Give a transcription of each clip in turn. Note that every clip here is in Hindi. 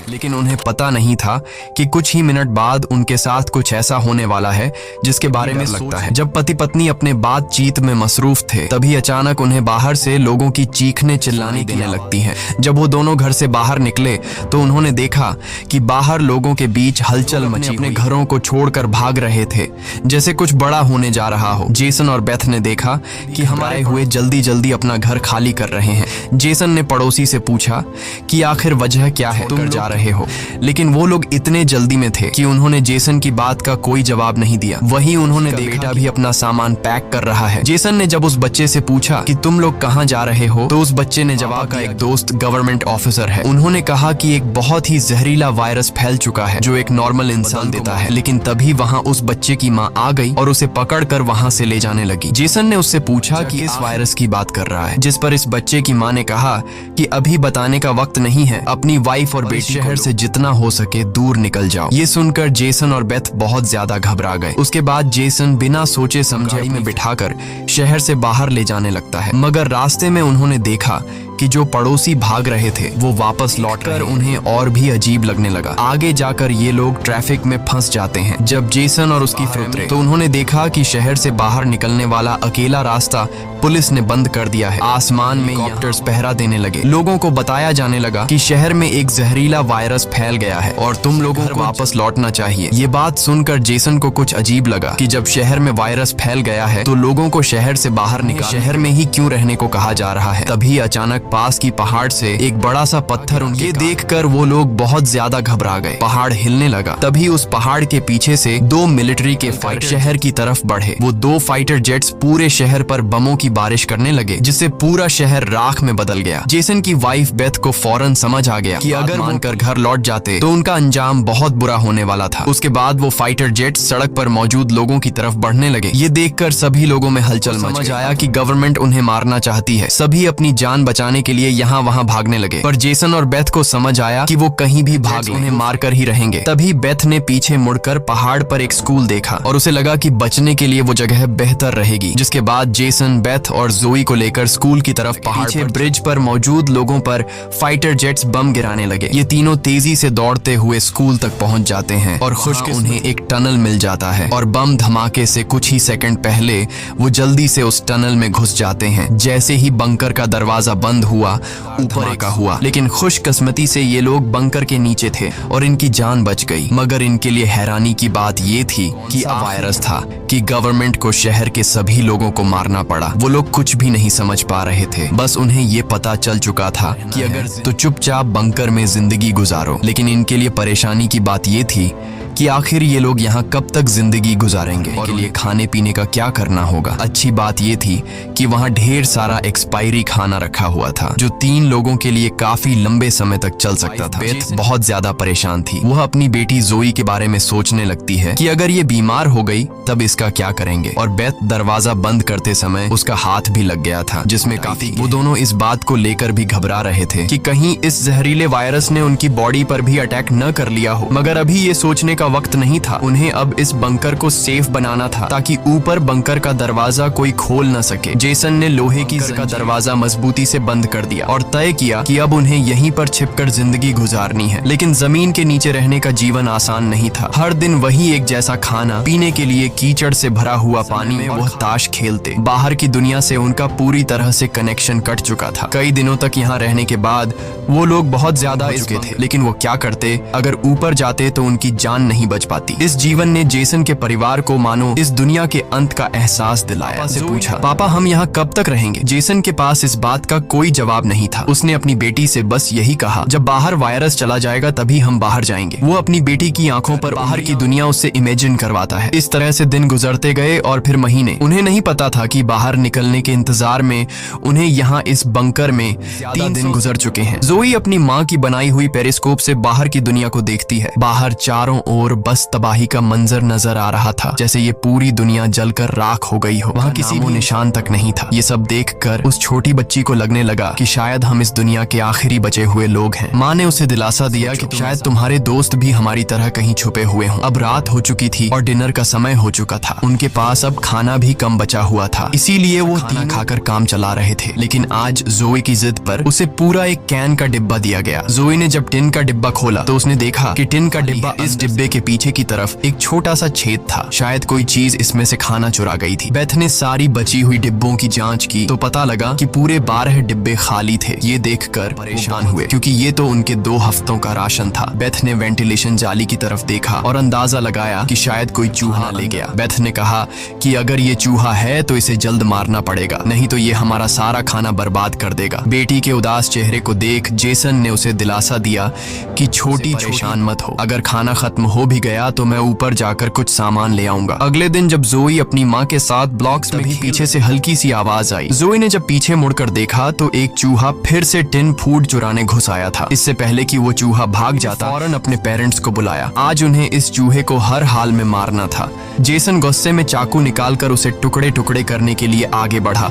लेकिन उन्हें पता नहीं था कि कुछ ही मिनट बाद उनके साथ कुछ ऐसा होने वाला है जिसके बारे में लगता है। जब पति पत्नी अपने बातचीत में मसरूफ थे तभी अचानक उन्हें बाहर से लोगों की चीखने चिल्लाने देने लगती हैं। जब वो दोनों घर से बाहर निकले तो उन्होंने देखा कि बाहर लोगों के बीच हलचल मची, अपने घरों को छोड़कर भाग रहे थे जैसे कुछ बड़ा होने जा रहा हो। जेसन और बेथ ने देखा कि हमारे हुए जल्दी जल्दी अपना घर खाली कर रहे हैं। जेसन ने पड़ोसी से पूछा कि आखिर वजह क्या है, तुम जा रहे हो? लेकिन वो लोग इतने जल्दी में थे कि उन्होंने जेसन की बात का कोई जवाब नहीं दिया। वहीं उन्होंने देखा बेटा भी अपना सामान पैक कर रहा है। जेसन ने जब उस बच्चे से पूछा कि तुम लोग कहाँ जा रहे हो तो उस बच्चे ने जवाब का एक दोस्त गवर्नमेंट ऑफिसर है। उन्होंने कहा कि एक बहुत ही जहरीला वायरस फैल चुका है जो एक नॉर्मल इंसान देता है। लेकिन तभी वहाँ उस बच्चे की माँ आ गई और उसे पकड़कर वहाँ से ले जाने लगी। जेसन ने उससे पूछा कि इस वायरस की बात कर रहा है, जिस पर इस बच्चे की माँ ने कहा कि अभी बताने का वक्त नहीं है, अपनी वाइफ और बेटी शहर से जितना हो सके दूर निकल जाओ। ये सुनकर जेसन और बेथ बहुत ज्यादा घबरा गए। उसके बाद जेसन बिना सोचे समझे में बिठाकर शहर से बाहर ले जाने लगता है, मगर रास्ते में उन्होंने देखा कि जो पड़ोसी भाग रहे थे वो वापस लौटकर उन्हें और भी अजीब लगने लगा। आगे जाकर ये लोग ट्रैफिक में फंस जाते हैं। जब जेसन और उसकी उतरे तो उन्होंने देखा कि शहर से बाहर निकलने वाला अकेला रास्ता पुलिस ने बंद कर दिया है। आसमान में हेलीकॉप्टर्स पहरा देने लगे। लोगों को बताया जाने लगा कि शहर में एक जहरीला वायरस फैल गया है और तुम लोगों को वापस लौटना चाहिए। ये बात सुनकर जेसन को कुछ अजीब लगा कि जब शहर में वायरस फैल गया है तो लोगों को शहर से बाहर निकाल शहर में ही क्यों रहने को कहा जा रहा है। तभी अचानक पास की पहाड़ से एक बड़ा सा पत्थर उनके देखकर वो लोग बहुत ज्यादा घबरा गए। पहाड़ हिलने लगा। तभी उस पहाड़ के पीछे से दो मिलिट्री के फाइटर शहर की तरफ बढ़े। वो दो फाइटर जेट्स पूरे शहर पर बमों की बारिश करने लगे जिससे पूरा शहर राख में बदल गया। जेसन की वाइफ बेथ को फौरन समझ आ गया कि अगर मानकर घर लौट जाते तो उनका अंजाम बहुत बुरा होने वाला था। उसके बाद वो फाइटर जेट्स सड़क पर मौजूद लोगों की तरफ बढ़ने लगे। ये देखकर सभी लोगों में हलचल मच गई। आया कि गवर्नमेंट उन्हें मारना चाहती है। सभी अपनी जान बचाने के लिए यहाँ वहाँ भागने लगे, पर जेसन और बेथ को समझ आया कि वो कहीं भी भाग उन्हें मारकर ही रहेंगे। तभी बेथ ने पीछे मुड़कर पहाड़ पर एक स्कूल देखा और उसे लगा कि बचने के लिए वो जगह बेहतर रहेगी। जिसके बाद जेसन, बेथ और जोई को लेकर स्कूल की तरफ पहाड़ पर ब्रिज पर मौजूद लोगों पर फाइटर जेट्स बम गिराने लगे। ये तीनों तेजी से दौड़ते हुए स्कूल तक पहुंच जाते हैं और उन्हें एक टनल मिल जाता है और बम धमाके से कुछ ही सेकंड पहले वो जल्दी से उस टनल में घुस जाते हैं। जैसे ही बंकर का दरवाजा बंद हुआ ऊपर का हुआ, लेकिन खुशकिस्मती से ये लोग बंकर के नीचे थे और इनकी जान बच गई। मगर इनके लिए हैरानी की बात ये थी कि वायरस था कि गवर्नमेंट को शहर के सभी लोगों को मारना पड़ा। वो लोग कुछ भी नहीं समझ पा रहे थे। बस उन्हें ये पता चल चुका था कि अगर तो चुपचाप बंकर में जिंदगी गुजारो। लेकिन इनके लिए परेशानी की बात ये थी कि आखिर ये लोग यहाँ कब तक जिंदगी गुजारेंगे और लिए खाने पीने का क्या करना होगा। अच्छी बात ये थी कि वहाँ ढेर सारा एक्सपायरी खाना रखा हुआ था जो 3 लोगों के लिए काफी लंबे समय तक चल सकता था। बेथ बहुत ज्यादा परेशान थी। वह अपनी बेटी जोई के बारे में सोचने लगती है कि अगर ये बीमार हो गई तब इसका क्या करेंगे। और बेथ दरवाजा बंद करते समय उसका हाथ भी लग गया था जिसमें काफी वो दोनों इस बात को लेकर भी घबरा रहे थे कि कहीं इस जहरीले वायरस ने उनकी बॉडी पर भी अटैक न कर लिया हो। मगर अभी ये सोचने का वक्त नहीं था। उन्हें अब इस बंकर को सेफ बनाना था ताकि ऊपर बंकर का दरवाजा कोई खोल न सके। जेसन ने लोहे की का दरवाजा मजबूती से बंद कर दिया और तय किया कि अब उन्हें यहीं पर छिपकर जिंदगी गुजारनी है। लेकिन जमीन के नीचे रहने का जीवन आसान नहीं था। हर दिन वही एक जैसा खाना, पीने के लिए कीचड़ से भरा हुआ पानी में वह ताश खेलते। बाहर की दुनिया से उनका पूरी तरह से कनेक्शन कट चुका था। कई दिनों तक यहाँ रहने के बाद वो लोग बहुत ज्यादा चुके थे। लेकिन वो क्या करते, अगर ऊपर जाते तो उनकी जान नहीं बच पाती। इस जीवन ने जेसन के परिवार को मानो इस दुनिया के अंत का एहसास दिलाया। से पूछा, पापा हम यहाँ कब तक रहेंगे? जेसन के पास इस बात का कोई जवाब नहीं था। उसने अपनी बेटी से बस यही कहा, जब बाहर वायरस चला जाएगा तभी हम बाहर जाएंगे। वो अपनी बेटी की आंखों पर बाहर की दुनिया उससे इमेजिन करवाता है। इस तरह से दिन गुजरते गए और फिर महीने। उन्हें नहीं पता था कि बाहर निकलने के इंतजार में उन्हें यहाँ इस बंकर में 3 दिन गुजर चुके हैं। जोई अपनी माँ की बनाई हुई पेरिस्कोप से बाहर की दुनिया को देखती है। बाहर चारों ओर बस तबाही का मंजर नजर आ रहा था, जैसे ये पूरी दुनिया जलकर राख हो गई हो। वहाँ किसी भी निशान तक नहीं था। ये सब देखकर उस छोटी बच्ची को लगने लगा कि शायद हम इस दुनिया के आखिरी बचे हुए लोग हैं। माँ ने उसे दिलासा दिया कि शायद तुम्हारे दोस्त भी हमारी तरह कहीं छुपे हुए हों। अब रात हो चुकी थी और डिनर का समय हो चुका था। उनके पास अब खाना भी कम बचा हुआ था, इसीलिए वो खाना खाकर काम चला रहे थे। लेकिन आज जोई की जिद पर उसे पूरा एक कैन का डिब्बा दिया गया। जोई ने जब टिन का डिब्बा खोला तो उसने देखा कि टिन का डिब्बा इस डिब्बे के पीछे की तरफ एक छोटा सा छेद था। शायद कोई चीज इसमें से खाना चुरा गई थी। बेथ ने सारी बची हुई डिब्बों की जांच की तो पता लगा कि पूरे 12 डिब्बे खाली थे। ये देखकर परेशान हुए क्योंकि ये तो उनके 2 हफ्तों का राशन था। बेथ ने वेंटिलेशन जाली की तरफ देखा और अंदाजा लगाया कि शायद कोई चूहा ले गया। बेथ ने कहा कि अगर ये चूहा है तो इसे जल्द मारना पड़ेगा, नहीं तो ये हमारा सारा खाना बर्बाद कर देगा। बेटी के उदास चेहरे को देख जेसन ने उसे दिलासा दिया कि छोटी परेशान मत हो, अगर खाना खत्म हो भी गया तो मैं ऊपर जाकर कुछ सामान ले आऊंगा। अगले दिन जब जोई अपनी माँ के साथ ब्लॉक्स में पीछे से हल्की सी आवाज आई। जोई ने जब पीछे मुड़कर देखा तो एक चूहा फिर से टिन फूड चुराने घुस आया था। इससे पहले कि वो चूहा भाग जाता फौरन अपने पेरेंट्स को बुलाया। आज उन्हें इस चूहे को हर हाल में मारना था। जेसन गुस्से में चाकू निकालकर उसे टुकड़े टुकड़े करने के लिए आगे बढ़ा,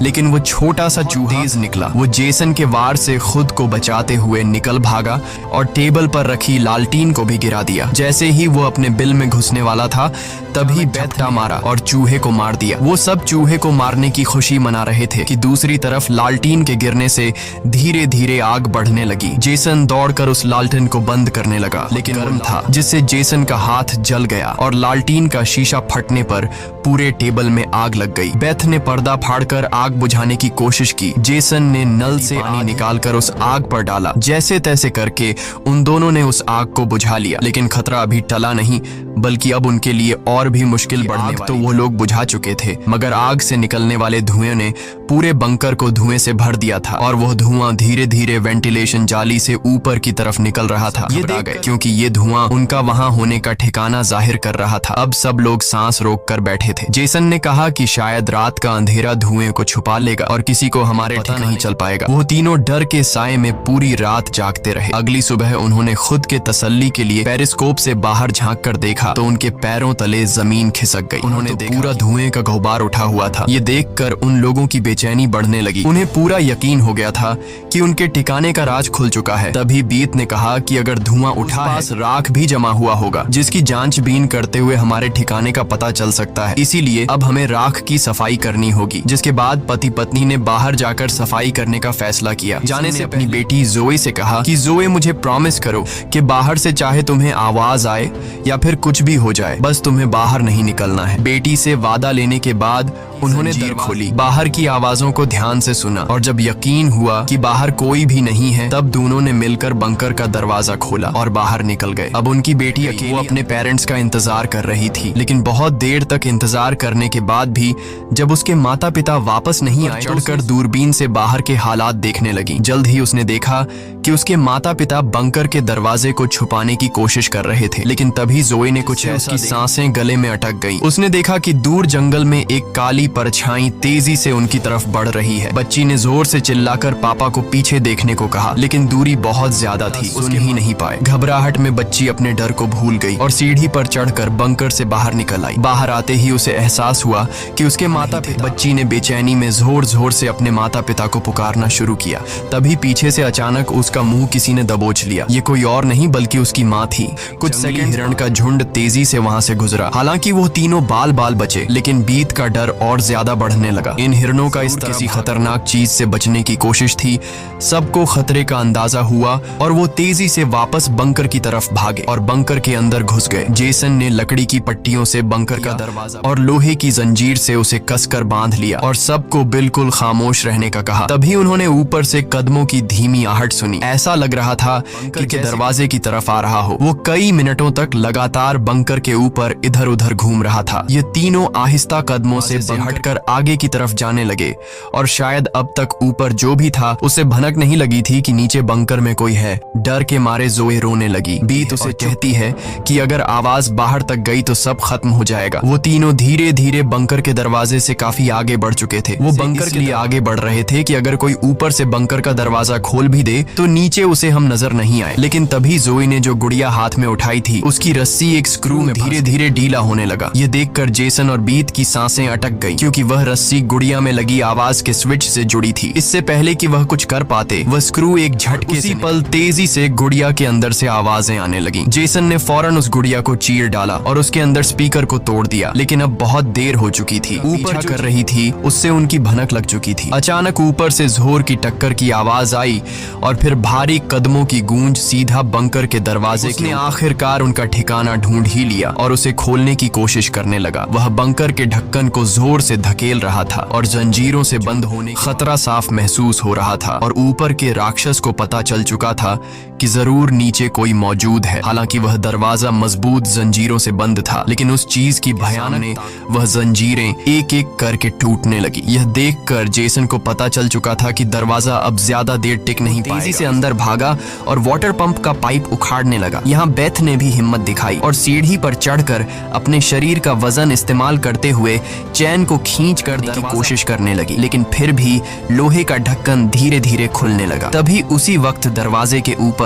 लेकिन वो छोटा सा चूहा तेज निकला। वो जेसन के वार से खुद को बचाते हुए निकल भागा और टेबल पर रखी लालटीन को भी गिरा दिया। जैसे ही वो अपने बिल में घुसने वाला था तभी झपटा मारा और चूहे को मार दिया। वो सब चूहे को मारने की खुशी मना रहे थे कि दूसरी तरफ लालटीन के गिरने से धीरे धीरे आग बढ़ने लगी। जेसन दौड़कर उस लालटेन को बंद करने लगा, लेकिन गर्म था जिससे जेसन का हाथ जल गया और लालटीन का शीशा फटने पर पूरे टेबल में आग लग गई। बेथ ने पर्दा फाड़कर आग बुझाने की कोशिश की। जेसन ने नल से पानी निकालकर उस आग पर डाला। जैसे तैसे करके उन दोनों ने उस आग को बुझा लिया, लेकिन खतरा अभी टला नहीं, बल्कि अब उनके लिए और भी मुश्किल बढ़ने वाली। तो वो लोग बुझा चुके थे, मगर आग से निकलने वाले धुएं ने पूरे बंकर को धुएं से भर दिया था और वो धुआं धीरे धीरे वेंटिलेशन जाली से ऊपर की तरफ निकल रहा था। ये घबरा गए क्योंकि ये धुआं उनका वहां होने का ठिकाना जाहिर कर रहा था। अब सब लोग सांस रोक कर बैठे थे। जेसन ने कहा कि शायद रात का अंधेरा धुएं को छुपा लेगा और किसी को हमारे पता नहीं चल पाएगा। वो तीनों डर के साए में पूरी रात जागते रहे। अगली सुबह उन्होंने खुद के तसल्ली के लिए पेरिस्कोप से बाहर झांक कर देखा तो उनके पैरों तले जमीन खिसक गई। उन्होंने पूरा धुएं का गुबार उठा हुआ था। ये देखकर उन लोगों की बेचैनी बढ़ने लगी। उन्हें पूरा यकीन हो गया था कि उनके ठिकाने का राज खुल चुका है। तभी बीत ने कहा कि अगर धुआं उठा है, राख भी जमा हुआ होगा जिसकी जांचबीन करते हुए हमारे ठिकाने का पता चल सकता है। इसीलिए अब हमें राख की सफाई करनी होगी। जिसके बाद पति पत्नी ने बाहर जाकर सफाई करने का फैसला किया। जाने से अपनी बेटी जोई से कहा कि जोई मुझे प्रॉमिस करो कि बाहर से चाहे तुम्हें आवाज आए या फिर कुछ भी हो जाए, बस तुम्हें बाहर नहीं निकलना है। बेटी से वादा लेने के बाद उन्होंने दर खोली, बाहर की आवाजों को ध्यान से सुना और जब यकीन हुआ कि बाहर कोई भी नहीं है तब दोनों ने मिलकर बंकर का दरवाजा खोला और बाहर निकल गए। अब उनकी बेटी अकेली वो अपने पेरेंट्स का इंतजार कर रही थी, लेकिन बहुत देर तक इंतजार करने के बाद भी जब उसके माता पिता वापस नहीं आए, चढ़कर दूरबीन से बाहर के हालात देखने लगी। जल्द ही उसने देखा कि उसके माता पिता बंकर के दरवाजे को छुपाने की कोशिश कर रहे थे, लेकिन तभी जोई ने कुछ ऐसा सांसें गले में अटक गईं। उसने देखा कि दूर जंगल में एक काली परछाई तेजी से उनकी तरफ बढ़ रही है। बच्ची ने जोर से चिल्लाकर पापा को पीछे देखने को कहा, लेकिन दूरी बहुत ज्यादा थी, सुन ही नहीं पाए। घबराहट में बच्ची अपने डर को भूल गई और सीढ़ी पर चढ़कर बंकर से बाहर निकल आई। बाहर आते ही उसे एहसास हुआ कि उसके माता पिता। बच्ची ने बेचैनी में जोर जोर से अपने माता पिता को पुकारना शुरू किया। तभी पीछे से अचानक उसका मुंह किसी ने दबोच लिया। ये कोई और नहीं बल्कि उसकी माँ थी। कुछ सेकंड हिरण का झुंड तेजी से वहां से गुजरा। हालांकि वो तीनों बाल बाल बचे, लेकिन बीत का डर और ज्यादा बढ़ने लगा। इन हिरणों का इस तरह किसी खतरनाक चीज से बचने की कोशिश थी। सबको खतरे का अंदाजा हुआ और वो तेजी से वापस बंकर की तरफ भागे और बंकर के अंदर घुस गए। जेसन ने लकड़ी की पट्टियों से बंकर का दरवाजा और लोहे की जंजीर से उसे कसकर बांध लिया और सबको बिल्कुल खामोश रहने का कहा। तभी उन्होंने ऊपर से कदमों की धीमी आहट सुनी। ऐसा लग रहा था कि दरवाजे की तरफ आ रहा हो। वो कई मिनटों तक लगातार बंकर के ऊपर इधर उधर घूम रहा था। ये तीनों आहिस्ता कदमों से हटकर आगे की तरफ जाने लगे और शायद अब तक ऊपर जो भी था उसे भनक नहीं लगी थी कि नीचे बंकर में कोई है। डर के मारे जोए रोने लगी। बीत उसे कहती है कि अगर आवाज बाहर तक गई तो सब खत्म हो जाएगा। वो तीनों धीरे धीरे बंकर के दरवाजे से काफी आगे बढ़ चुके थे। वो बंकर के लिए आगे बढ़ रहे थे कि अगर कोई ऊपर से बंकर का दरवाजा खोल भी दे तो नीचे उसे हम नजर नहीं आए। लेकिन तभी जोई ने जो गुड़िया हाथ में उठाई थी उसकी रस्सी एक स्क्रू में धीरे धीरे ढीला होने लगा। ये देखकर जेसन और बीत की सांसें अटक गई क्योंकि वह रस्सी गुड़िया में लगी आवाज के स्विच से जुड़ी थी। इससे पहले कि वह कुछ कर पाते वह स्क्रू एक झटके से पल तेजी से गुड़िया के अंदर से आवाजें आने लगी। जेसन ने फौरन उस गुड़िया को चीर डाला और उसके अंदर स्पीकर को तोड़ दिया। लेकिन अब बहुत देर हो चुकी थी। ऊपर कर रही थी उससे उनकी भनक लग चुकी थी। अचानक ऊपर से जोर की टक्कर की आवाज आई और फिर भारी कदमों की गूंज सीधा बंकर के दरवाजे के आखिरकार उनका ठिकाना ढूंढ ही लिया और उसे खोलने की कोशिश करने लगा। वह बंकर के ढक्कन को जोर से धकेल रहा था और जंजीरों से बंद होने खतरा साफ महसूस हो रहा था और ऊपर के राक्षस को पता चल चुका था कि जरूर नीचे कोई मौजूद है। हालांकि वह दरवाजा मजबूत जंजीरों से बंद था, लेकिन उस चीज की भयानक ने वह जंजीरें एक एक करके टूटने लगी। यह देखकर जेसन को पता चल चुका था कि दरवाजा अब ज्यादा देर टिक नहीं पाएगा। तेजी से अंदर भागा और वाटर पंप का पाइप उखाड़ने लगा। यहाँ बेथ ने भी हिम्मत दिखाई और सीढ़ी पर चढ़कर अपने शरीर का वजन इस्तेमाल करते हुए चैन को खींच कर की कोशिश करने लगी। लेकिन फिर भी लोहे का ढक्कन धीरे धीरे खुलने लगा। तभी उसी वक्त दरवाजे के ऊपर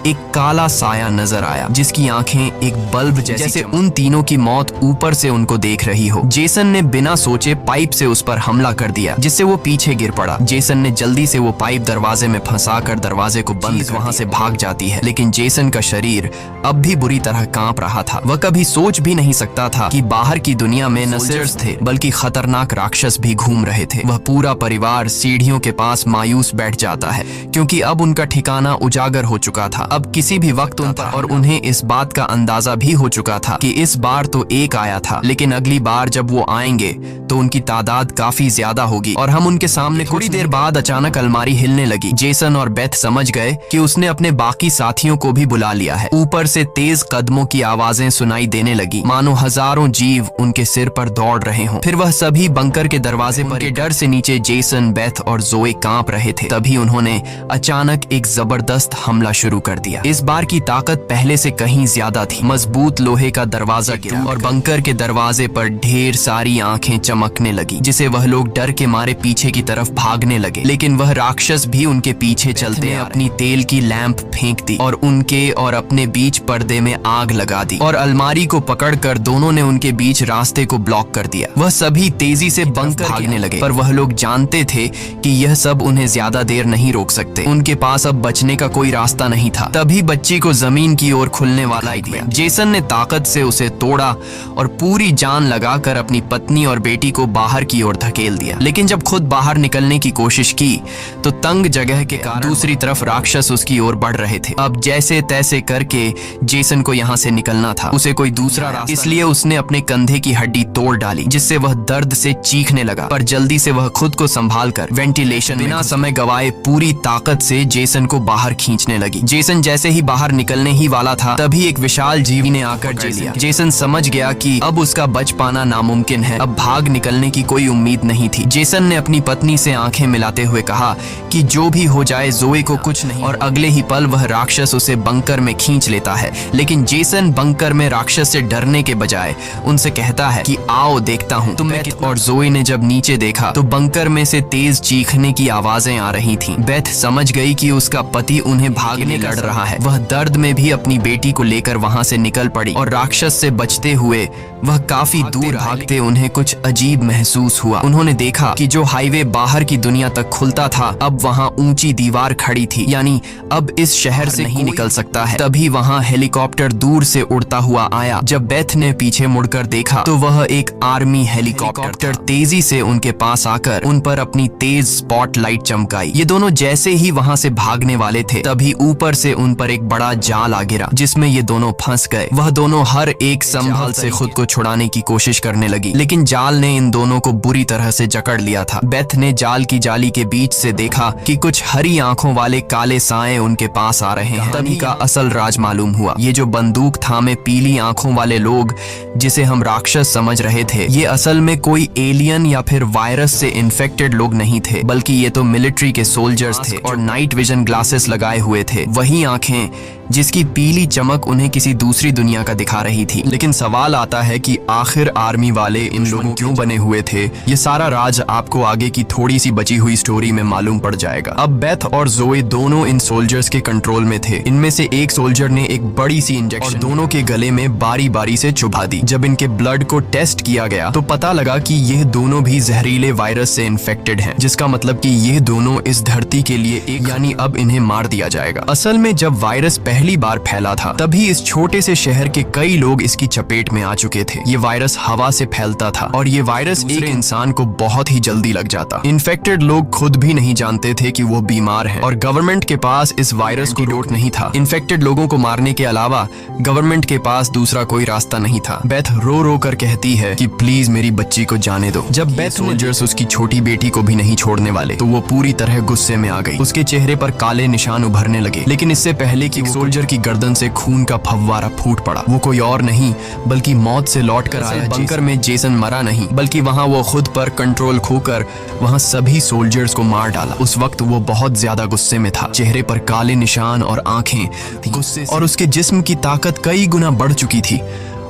एक काला साया नजर आया जिसकी आंखें एक बल्ब जैसे उन तीनों की मौत ऊपर से उनको देख रही हो। जेसन ने बिना सोचे पाइप से उस पर हमला कर दिया जिससे वो पीछे गिर पड़ा। जेसन ने जल्दी से वो पाइप दरवाजे में फंसाकर दरवाजे को बंद वहां से भाग जाती है। लेकिन जेसन का शरीर अब भी बुरी तरह कांप रहा था। वह कभी सोच भी नहीं सकता था कि बाहर की दुनिया में न सिर्फ थे बल्कि खतरनाक राक्षस भी घूम रहे थे। वह पूरा परिवार सीढ़ियों के पास मायूस बैठ जाता है क्योंकि अब उनका ठिकाना उजागर हो चुका था। अब किसी भी वक्त उन पर और उन्हें इस बात का अंदाजा भी हो चुका था कि इस बार तो एक आया था, लेकिन अगली बार जब वो आएंगे तो उनकी तादाद काफी ज्यादा होगी और हम उनके सामने। थोड़ी देर बाद अचानक अलमारी हिलने लगी। जेसन और बेथ समझ गए कि उसने अपने बाकी साथियों को भी बुला लिया है। ऊपर से तेज कदमों की आवाजें सुनाई देने लगी मानो हजारों जीव उनके सिर पर दौड़ रहे हों। फिर वह सभी बंकर के दरवाजे पर के डर से नीचे जेसन, बेथ और जोए कांप रहे थे। तभी उन्होंने अचानक एक जबरदस्त हमला शुरू कर दिया। इस बार की ताकत पहले से कहीं ज्यादा थी। मजबूत लोहे का दरवाजा गिरा और बंकर के दरवाजे पर ढेर सारी आंखें चमकने लगी जिसे वह लोग डर के मारे पीछे की तरफ भागने लगे। लेकिन वह राक्षस भी उनके पीछे चलते अपनी तेल की लैंप फेंक दी और उनके और अपने बीच पर्दे में आग लगा दी और अलमारी को पकड़कर दोनों ने उनके बीच रास्ते को ब्लॉक कर दिया। वह सभी तेजी से बंकर भागने लगे पर वह लोग जानते थे कि यह सब उन्हें ज्यादा देर नहीं रोक सकते। उनके पास अब बचने का कोई रास्ता नहीं था। तभी बच्ची को जमीन की ओर खुलने वाला दिया। जेसन ने ताकत से उसे तोड़ा और पूरी जान लगाकर अपनी पत्नी और बेटी को बाहर की ओर धकेल दिया। लेकिन जब खुद बाहर निकलने की कोशिश की तो तंग जगह के कारण दूसरी तरफ राक्षस उसकी ओर बढ़ रहे थे। अब जैसे तैसे करके जेसन को यहाँ से निकलना था। उसे कोई दूसरा रास्ता, इसलिए उसने अपने कंधे की हड्डी तोड़ डाली जिससे वह दर्द से चीखने लगा। पर जल्दी से वह खुद को संभालकर वेंटिलेशन बिना समय गवाए पूरी ताकत से जेसन को बाहर खींचने लगी। जेसन जैसे ही बाहर निकलने ही वाला था तभी एक विशाल जीवी ने आकर लिया। जेसन समझ गया कि अब उसका बच पाना नामुमकिन है। अब भाग निकलने की कोई उम्मीद नहीं थी। जेसन ने अपनी पत्नी से आंखें मिलाते हुए कहा कि जो भी हो जाए जोए को कुछ नहीं, और अगले ही पल वह राक्षस उसे बंकर में खींच लेता है। लेकिन जेसन बंकर में राक्षस से डरने के बजाय उनसे कहता है कि आओ देखता हूँ तुम्हें। और जोए ने जब नीचे देखा तो बंकर में से तेज चीखने की आवाजें आ रही थीं। बेथ समझ गई कि उसका पति उन्हें भागने लड़ रहा है। वह दर्द में भी अपनी बेटी को लेकर वहां से निकल पड़ी और राक्षस से बचते हुए वह काफी दूर भागते उन्हें कुछ अजीब महसूस हुआ। उन्होंने देखा कि जो हाईवे बाहर की दुनिया तक खुलता था अब वहां ऊंची दीवार खड़ी थी, यानी अब इस शहर से नहीं निकल सकता है। तभी वहां हेलीकॉप्टर दूर से उड़ता हुआ आया। जब बेथ ने पीछे मुड़कर देखा तो वह एक आर्मी हेलीकॉप्टर तेजी से उनके पास आकर उन पर अपनी तेज स्पॉटलाइट चमकाई। ये दोनों जैसे ही वहां से भागने वाले थे तभी ऊपर से उन पर एक बड़ा जाल आ गिरा जिसमें ये दोनों फंस गए। वह दोनों हर एक संभल से खुद को छुड़ाने की कोशिश करने लगी, लेकिन जाल ने इन दोनों को बुरी तरह से जकड़ लिया था। बेथ ने जाल की जाली के बीच से देखा कि कुछ हरी आंखों वाले काले साए उनके पास आ रहे हैं। तभी का असल राज मालूम हुआ। ये जो बंदूक थामे पीली आंखों वाले लोग जिसे हम राक्षस समझ रहे थे, ये असल में कोई एलियन या फिर वायरस से इन्फेक्टेड लोग नहीं थे, बल्कि ये तो मिलिट्री के सोल्जर्स थे और नाइट विजन ग्लासेस लगाए हुए थे। वही आंखें जिसकी पीली चमक उन्हें किसी दूसरी दुनिया का दिखा रही थी। लेकिन सवाल आता है कि आखिर आर्मी वाले इन लोगों क्यों बने हुए थे? ये सारा राज आपको आगे की थोड़ी सी बची हुई स्टोरी में मालूम पड़ जाएगा। अब बेथ और जोए दोनों इन सोल्जर्स के कंट्रोल में थे। इनमें से एक सोल्जर ने एक बड़ी सी इंजेक्शन दोनों के गले में बारी बारी से चुभा दी। जब इनके ब्लड को टेस्ट किया गया तो पता लगा कि यह दोनों भी जहरीले वायरस से इन्फेक्टेड हैं, जिसका मतलब कि ये दोनों इस धरती के लिए एक, यानी अब इन्हें मार दिया जाएगा। असल में जब वायरस पहली बार फैला था तभी इस छोटे से शहर के कई लोग इसकी चपेट में आ चुके थे। ये वायरस हवा से फैलता था और ये वायरस एक इंसान को बहुत ही जल्दी लग जाता। इन्फेक्टेड लोग खुद भी नहीं जानते थे कि वो बीमार हैं और गवर्नमेंट के पास इस वायरस को एंटीडोट नहीं था। इन्फेक्टेड लोगों को मारने के अलावा गवर्नमेंट के पास दूसरा कोई रास्ता नहीं था। बेथ रो रो कर कहती है कि प्लीज मेरी बच्ची को जाने दो। जब बेथ सोल्जर्स उसकी छोटी बेटी को भी नहीं छोड़ने वाले तो वो पूरी तरह गुस्से में आ गई। उसके चेहरे पर काले निशान उभरने लगे, लेकिन इससे पहले कि सोल्जर की गर्दन से खून का फव्वारा फूट पड़ा। वो कोई और नहीं बल्कि मौत से लौट कर आया। बंकर में जेसन मरा नहीं, बल्कि वहाँ वो खुद पर कंट्रोल खोकर वहाँ सभी सोल्जर्स को मार डाला। उस वक्त वो बहुत ज्यादा गुस्से में था। चेहरे पर काले निशान और आंखें गुस्से और उसके जिस्म की ताकत कई गुना बढ़ चुकी थी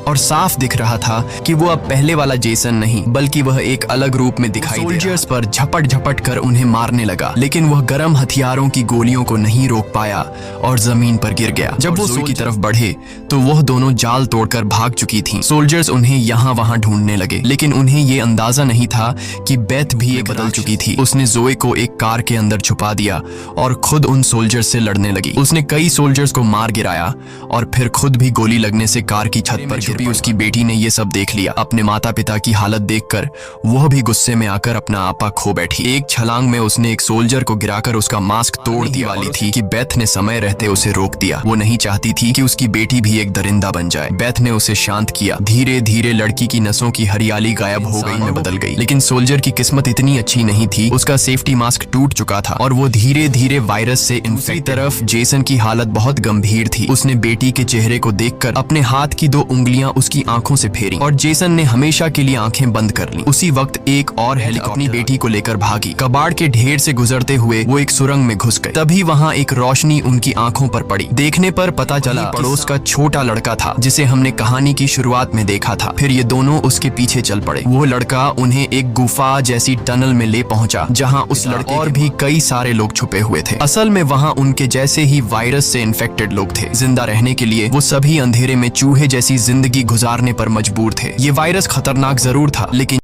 और साफ दिख रहा था कि वो अब पहले वाला जेसन नहीं बल्कि वह एक अलग रूप में दिखाई दे रहा। सोल्जर्स पर झपट झपट कर उन्हें मारने लगा, लेकिन वह गर्म हथियारों की गोलियों को नहीं रोक पाया और जमीन पर गिर गया। जब वो जोए की तरफ बढ़े तो वह दोनों जाल तोड़कर भाग चुकी थीं। सोल्जर्स उन्हें यहाँ वहाँ ढूंढने लगे, लेकिन उन्हें ये अंदाजा नहीं था कि बेथ भी एक बदल चुकी थी। उसने जोए को एक कार के अंदर छुपा दिया और खुद उन सोल्जर्स से लड़ने लगी। उसने कई सोल्जर्स को मार गिराया और फिर खुद भी गोली लगने से कार की छत पर भी उसकी बेटी ने ये सब देख लिया। अपने माता पिता की हालत देखकर वह भी गुस्से में आकर अपना आपा खो बैठी। एक छलांग में उसने एक सोल्जर को गिराकर उसका मास्क तोड़ दिया वाली थी कि बेथ ने समय रहते उसे रोक दिया। वो नहीं चाहती थी कि उसकी बेटी भी एक दरिंदा बन जाए। बेथ ने उसे शांत किया। धीरे धीरे लड़की की नसों की हरियाली गायब हो गई, में बदल गई। लेकिन सोल्जर की किस्मत इतनी अच्छी नहीं थी। उसका सेफ्टी मास्क टूट चुका था और वो धीरे धीरे वायरस से इन्फेक्ट। तरफ जेसन की हालत बहुत गंभीर थी। उसने बेटी के चेहरे को देखकर अपने हाथ की 2 उंगलियां उसकी आंखों से फेरी और जेसन ने हमेशा के लिए आंखें बंद कर ली। उसी वक्त एक और हेलीकॉप्टर अपनी बेटी को लेकर भागी। कबाड़ के ढेर से गुजरते हुए वो एक सुरंग में घुस गए। तभी वहाँ एक रोशनी उनकी आंखों पर पड़ी। देखने पर पता चला पड़ोस का छोटा लड़का था जिसे हमने कहानी की शुरुआत में देखा था। फिर ये दोनों उसके पीछे चल पड़े। वो लड़का उन्हें एक गुफा जैसी टनल में ले पहुंचा जहाँ उस लड़के और भी कई सारे लोग छुपे हुए थे। असल में वहाँ उनके जैसे ही वायरस से इन्फेक्टेड लोग थे। जिंदा रहने के लिए वो सभी अंधेरे में चूहे जैसी जिंदगी गुजारने पर मजबूर थे। ये वायरस खतरनाक जरूर था, लेकिन